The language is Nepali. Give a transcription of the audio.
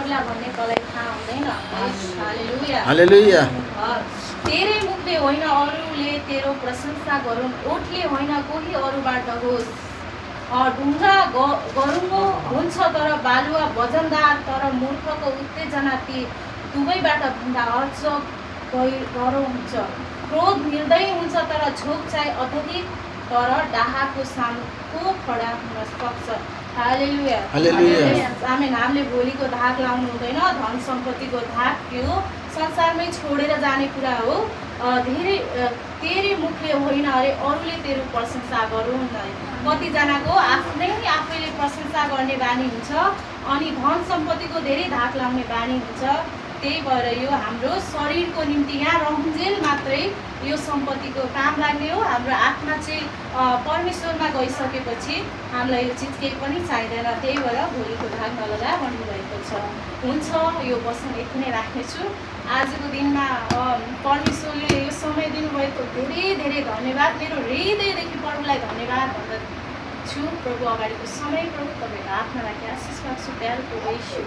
होला भन्ने तँलाई थाहा हुँदैन। हालेलुया। हालेलुया। तेरै मुखले होइन अरूले तेरो प्रशंसा गरून्, ओठले होइन कोही अरूबाट होस्। ढुङ्गा गरुङ्गो हुन्छ तर बालुवा वजनदार, तर मूर्खको उत्तेजना ती दुवैबाट भन्दा अझ गह्रो हुन्छ। क्रोध निर्दयी हुन्छ तर झोक चाहिँ अत्यधिक, तर डाहाको सामु को खडा हुन सक्छ। हालेलुया। आमेन। हामीले भोलिको धाक लाउनु हुँदैन। धन सम्पत्तिको धाक यो संसारमै छोडेर जाने कुरा हो। तेरै मुखले होइन अरे अरूले तेरो प्रशंसा गरून्। कतिजनाको आफैले प्रशंसा गर्ने बानी हुन्छ, अनि धन सम्पत्तिको धेरै धाक लाउने बानी हुन्छ। त्यही भएर यो हाम्रो शरीरको निम्ति यहाँ रहन्जेल मात्रै यो सम्पत्तिको काम लाग्ने हो। हाम्रो आत्मा चाहिँ परमेश्वरमा गइसकेपछि हामीलाई यो चिज केही पनि चाहिँदैन। त्यही भएर भोलिको धाक नलगा भन्नुभएको छ। हुन्छ, यो वचन यति नै राख्नेछु। आजको दिनमा परमेश्वरले यो समय दिनुभएको धेरै धेरै धन्यवाद। मेरो हृदयदेखि प्रभुलाई धन्यवाद भन्दछु। प्रभु अगाडिको समय प्रभु तपाईँको हातमा राखेर आशिष पाउँछु। प्यारो प्रभु येशू।